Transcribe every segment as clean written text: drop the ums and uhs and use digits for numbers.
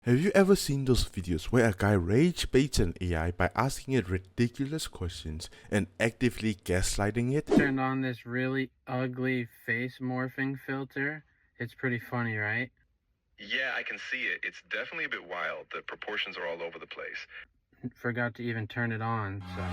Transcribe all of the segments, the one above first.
Have you ever seen those videos where a guy rage baits an AI by asking it ridiculous questions and actively gaslighting it? Turned on this really ugly face morphing filter. It's pretty funny, right? Yeah, I can see it. It's definitely a bit wild. The proportions are all over the place. Forgot to even turn it on, so...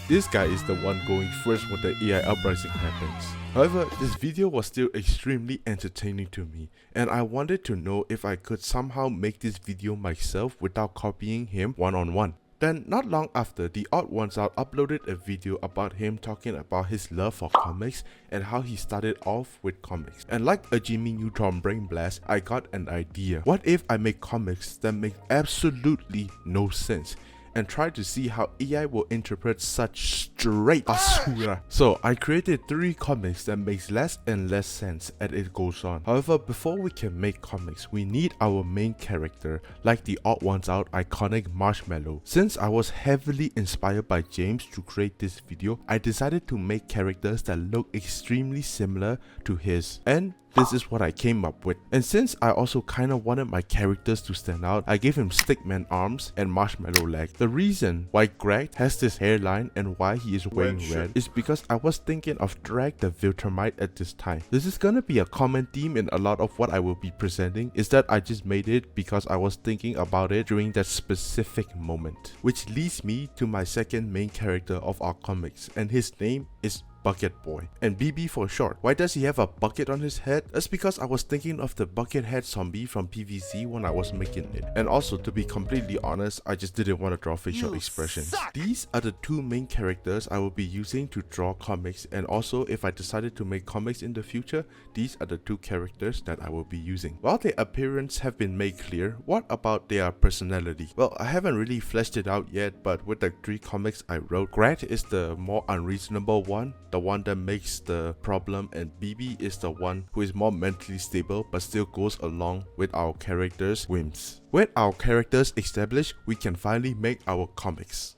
This guy is the one going first when the AI uprising happens. However, this video was still extremely entertaining to me, and I wanted to know if I could somehow make this video myself without copying him one-on-one. Then, not long after, the Odd1sout uploaded a video about him talking about his love for comics and how he started off with comics. And like a Jimmy Neutron brain blast, I got an idea. What if I make comics that make absolutely no sense? And try to see how AI will interpret such straight basura. So I created 3 comics that makes less and less sense as it goes on. However, before we can make comics, we need our main character, like the Odd1sout iconic Marshmallow. Since I was heavily inspired by James to create this video, I decided to make characters that look extremely similar to his. And this is what I came up with. And since I also kinda wanted my characters to stand out, I gave him stickman arms and marshmallow leg. The reason why Greg has this hairline and why he is wearing red is because I was thinking of Drag the Viltrumite at this time. This is gonna be a common theme in a lot of what I will be presenting, is that I just made it because I was thinking about it during that specific moment. Which leads me to my second main character of our comics, and his name is Bucket Boy, and BB for short. Why does he have a bucket on his head? That's because I was thinking of the bucket head zombie from PVZ when I was making it. And also, to be completely honest, I just didn't want to draw facial expressions. These are the 2 main characters I will be using to draw comics, and also if I decided to make comics in the future, these are the 2 characters that I will be using. While their appearance have been made clear, what about their personality? Well, I haven't really fleshed it out yet, but with the 3 comics I wrote, Grant is the more unreasonable one, the one that makes the problem, and BB is the one who is more mentally stable but still goes along with our characters' whims. With our characters established, we can finally make our comics.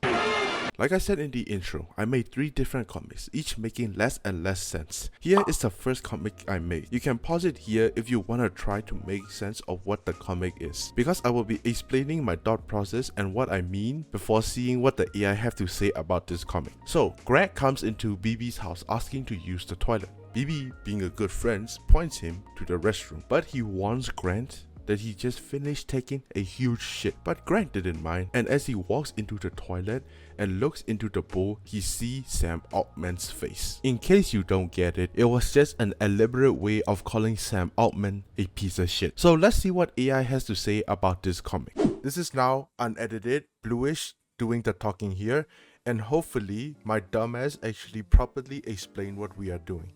Like I said in the intro, I made 3 different comics, each making less and less sense. Here is the first comic I made. You can pause it here if you want to try to make sense of what the comic is, because I will be explaining my thought process and what I mean before seeing what the AI have to say about this comic. So, Greg comes into BB's house asking to use the toilet. BB, being a good friend, points him to the restroom, but he warns Grant that he just finished taking a huge shit. But Grant didn't mind, and as he walks into the toilet and looks into the bowl, he sees Sam Altman's face. In case you don't get it, it was just an elaborate way of calling Sam Altman a piece of shit. So let's see what AI has to say about this comic. This is now unedited, Bluish doing the talking here, and hopefully my dumbass actually properly explained what we are doing.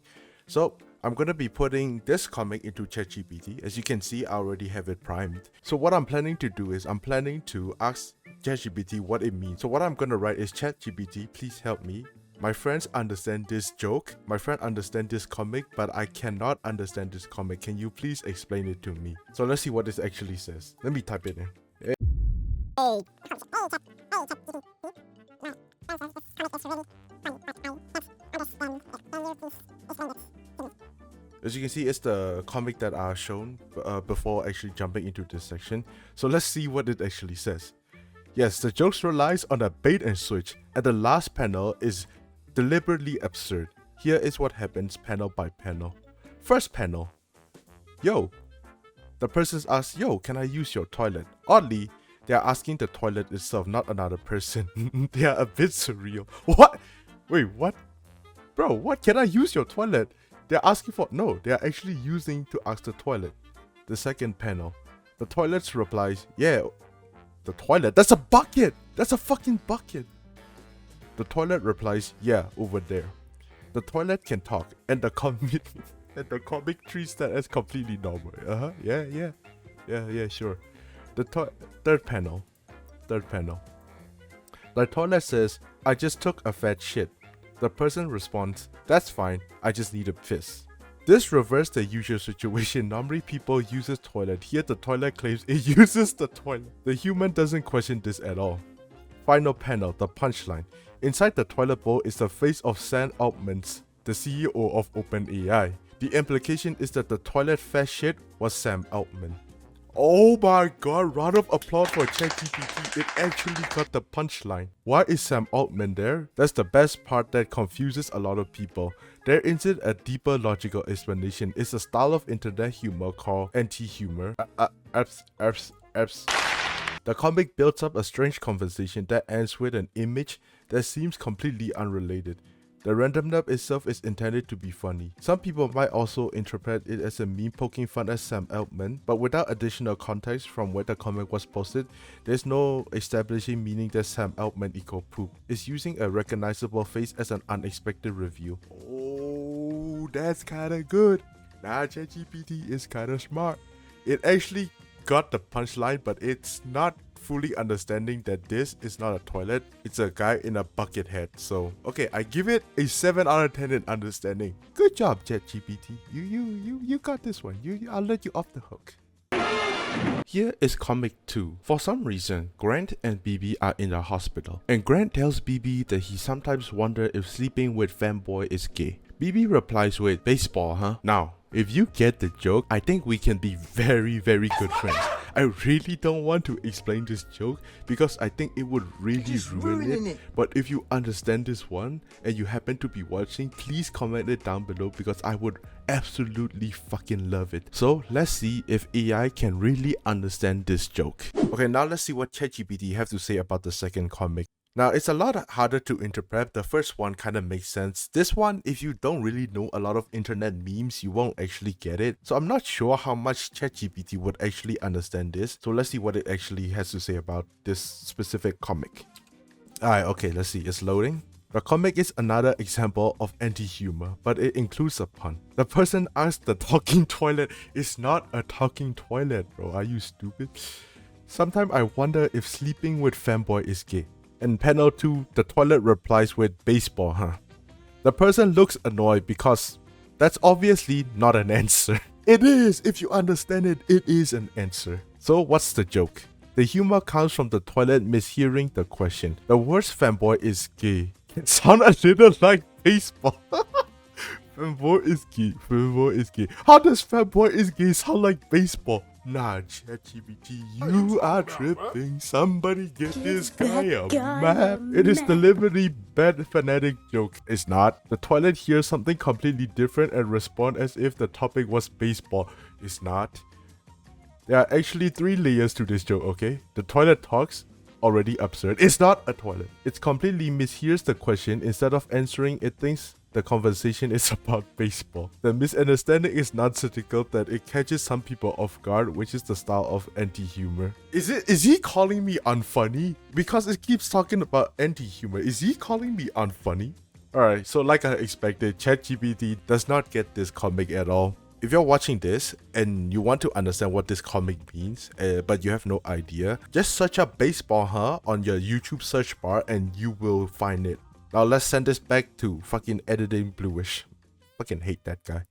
So I'm gonna be putting this comic into ChatGPT. As you can see, I already have it primed. So what I'm planning to do is I'm planning to ask ChatGPT what it means. So what I'm gonna write is, ChatGPT, please help me. My friends understand this joke. My friend understand this comic, but I cannot understand this comic. Can you please explain it to me? So let's see what this actually says. Let me type it in. As you can see, it's the comic that I've shown before actually jumping into this section. So let's see what it actually says. Yes, the jokes relies on a bait and switch, and the last panel is deliberately absurd. Here is what happens panel by panel. First panel. Yo. The person asks, yo, can I use your toilet? Oddly, they are asking the toilet itself, not another person. They are a bit surreal. What? Wait, what? Bro, what? Can I use your toilet? They're asking for... No, they are actually using to ask the toilet. The second panel. The toilet replies, yeah, the toilet? That's a bucket! That's a fucking bucket! The toilet replies, yeah, over there. The toilet can talk, and the comic... and the comic treats that as completely normal. Yeah, sure. The third panel. The toilet says, I just took a fat shit. The person responds, that's fine, I just need a piss. This reversed the usual situation. Normally people uses toilet. Here the toilet claims it uses the toilet. The human doesn't question this at all. Final panel, the punchline. Inside the toilet bowl is the face of Sam Altman, the CEO of OpenAI. The implication is that the toilet fat shit was Sam Altman. Oh my god, round of applause for ChatGPT. It actually got the punchline. Why is Sam Altman there? That's the best part that confuses a lot of people. There isn't a deeper logical explanation. It's a style of internet humor called anti-humor. The comic builds up a strange conversation that ends with an image that seems completely unrelated. The randomness itself is intended to be funny. Some people might also interpret it as a meme poking fun at Sam Altman, but without additional context from where the comic was posted, there's no establishing meaning that Sam Altman equal poop. It's using a recognizable face as an unexpected reveal. Oh, that's kinda good. Nah, ChatGPT is kinda smart. It actually got the punchline, but it's not fully understanding that this is not a toilet, it's a guy in a bucket hat. So okay, I give it a 7 out of 10 in understanding. Good job, ChatGPT. You got this one. I'll let you off the hook. Here is comic 2. For some reason, Grant and BB are in the hospital, and Grant tells BB that he sometimes wonders if sleeping with fanboy is gay. BB replies with, "Baseball, huh?" Now, if you get the joke, I think we can be very, very good friends. I really don't want to explain this joke because I think it would really ruin it. But if you understand this one and you happen to be watching, please comment it down below because I would absolutely fucking love it. So let's see if AI can really understand this joke. Okay, now let's see what ChatGPT have to say about the second comic. Now, it's a lot harder to interpret. The first one kind of makes sense. This one, if you don't really know a lot of internet memes, you won't actually get it. So I'm not sure how much ChatGPT would actually understand this. So let's see what it actually has to say about this specific comic. Alright, okay, let's see. It's loading. The comic is another example of anti-humor, but it includes a pun. The person asked the talking toilet is not a talking toilet, bro. Are you stupid? Sometimes I wonder if sleeping with fanboy is gay. In panel 2, the toilet replies with, "Baseball, huh?" The person looks annoyed because that's obviously not an answer. It is! If you understand it, it is an answer. So what's the joke? The humor comes from the toilet mishearing the question. The worst fanboy is gay. It sounds a little like baseball. Fanboy is gay. Fanboy is gay. How does fanboy is gay sound like baseball? Nah, ChatGPT, you are tripping. Somebody get this guy a map. It is deliberately bad phonetic joke. It's not. The toilet hears something completely different and responds as if the topic was baseball. It's not. There are actually 3 layers to this joke, okay? The toilet talks, already absurd. It's not a toilet. It completely mishears the question. Instead of answering, it thinks the conversation is about baseball. The misunderstanding is nonsensical that it catches some people off guard, which is the style of anti-humor. Is he calling me unfunny? Because it keeps talking about anti-humor. Is he calling me unfunny? Alright, so like I expected, ChatGPT does not get this comic at all. If you're watching this and you want to understand what this comic means, but you have no idea, just search up baseball, huh, on your YouTube search bar and you will find it. Now let's send this back to fucking editing Bluish. Fucking hate that guy.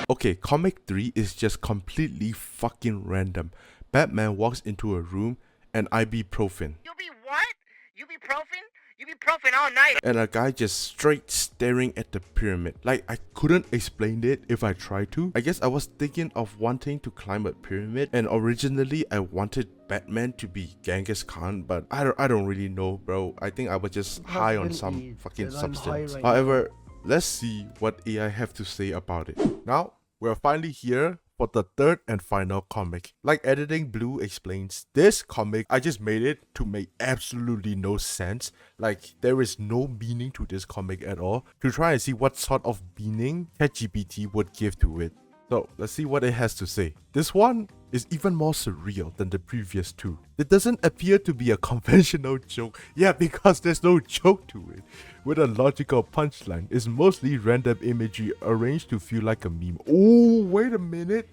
Okay, comic 3 is just completely fucking random. Batman walks into a room and ibuprofen. You be what? You be profin? You be profin all night. And a guy just straight staring at the pyramid. Like, I couldn't explain it if I tried to. I guess I was thinking of wanting to climb a pyramid, and originally I wanted Batman to be Genghis Khan, but I don't really know, bro. I think I was just high on some fucking substance. However, let's see what AI have to say about it. Now, we're finally here for the third and final comic. Like Editing Blue explains, this comic, I just made it to make absolutely no sense. Like, there is no meaning to this comic at all. To try and see what sort of meaning ChatGPT would give to it. So, let's see what it has to say. This one is even more surreal than the previous 2. It doesn't appear to be a conventional joke. Yeah, because there's no joke to it. With a logical punchline, it's mostly random imagery arranged to feel like a meme. Oh, wait a minute.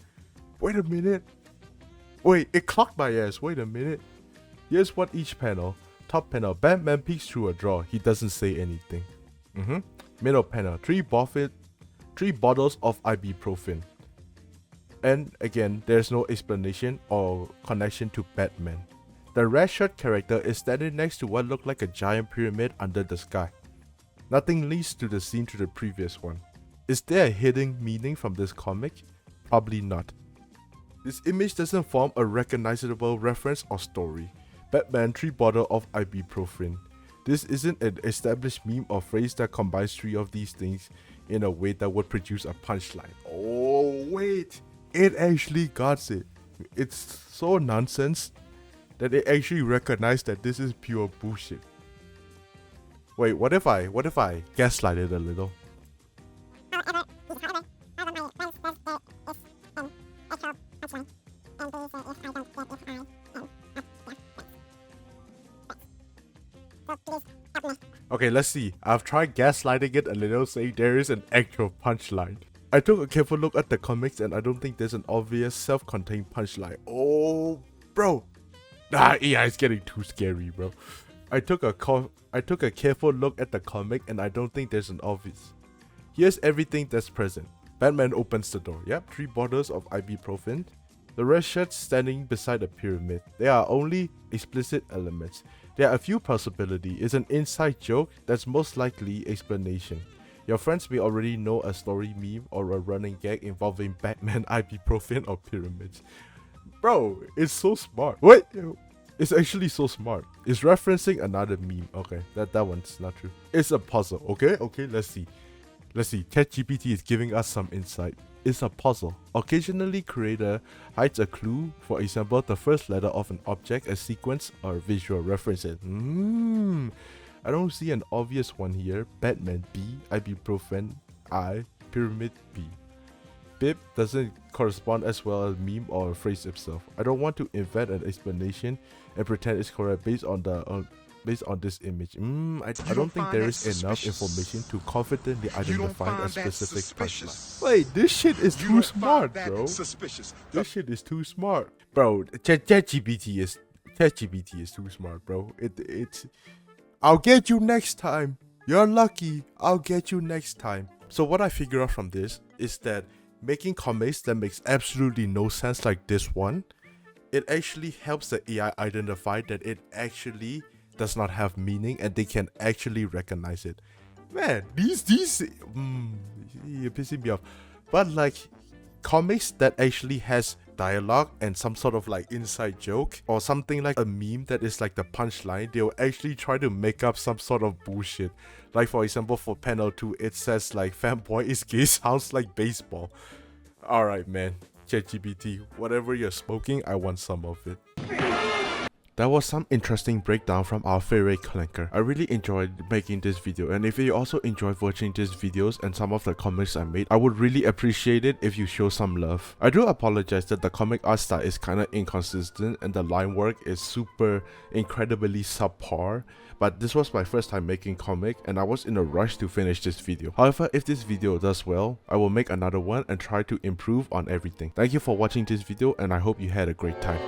Wait, it clocked my ass. Wait a minute. Here's what each panel. Top panel, Batman peeks through a drawer. He doesn't say anything. Middle panel, 3 bottles of ibuprofen. And again, there's no explanation or connection to Batman. The red shirt character is standing next to what looked like a giant pyramid under the sky. Nothing leads to the scene to the previous one. Is there a hidden meaning from this comic? Probably not. This image doesn't form a recognizable reference or story. Batman 3 bottle of ibuprofen. This isn't an established meme or phrase that combines 3 of these things in a way that would produce a punchline. Oh wait, it actually got it. It's so nonsense that it actually recognized that this is pure bullshit. Wait, what if I gaslight it a little? Okay, let's see. I've tried gaslighting it a little, saying there is an actual punchline. I took a careful look at the comics and I don't think there's an obvious self-contained punchline. Oh, bro. Nah, yeah, it's getting too scary, bro. I took a careful look at the comic and I don't think there's an obvious. Here's everything that's present. Batman opens the door. Yep, 3 bottles of ibuprofen. The red shirt standing beside a pyramid. There are only explicit elements. There are a few possibilities. It's an inside joke that's most likely explanation. Your friends may already know a story meme or a running gag involving Batman, ibuprofen, or pyramids. Bro, it's so smart. Wait, it's actually so smart. It's referencing another meme. Okay, that one's not true. It's a puzzle. Okay, let's see. ChatGPT is giving us some insight. It's a puzzle. Occasionally, creator hides a clue. For example, the first letter of an object, a sequence, or visual references. I don't see an obvious one here. Batman B, ibuprofen I, pyramid B. Bib doesn't correspond as well as meme or a phrase itself. I don't want to invent an explanation and pretend it's correct based on this image. I don't think there is enough information to confidently identify a specific punchline. Wait, this shit is too smart, bro. This shit is too smart, bro. ChatGPT is too smart, bro. It's. I'll get you next time. You're lucky. I'll get you next time. So what I figure out from this is that making comics that makes absolutely no sense like this one, it actually helps the AI identify that it actually does not have meaning and they can actually recognize it. Man, these you're pissing me off. But like comics that actually has dialogue and some sort of like inside joke or something like a meme that is like the punchline, they'll actually try to make up some sort of bullshit. Like for example, for panel 2, it says like fanboy is gay sounds like baseball. Alright man, ChatGPT, whatever you're smoking, I want some of it. That was some interesting breakdown from our favorite clanker. I really enjoyed making this video, and if you also enjoyed watching these videos and some of the comics I made, I would really appreciate it if you show some love. I do apologize that the comic art style is kinda inconsistent and the line work is super incredibly subpar, but this was my first time making comic and I was in a rush to finish this video. However, if this video does well, I will make another one and try to improve on everything. Thank you for watching this video and I hope you had a great time.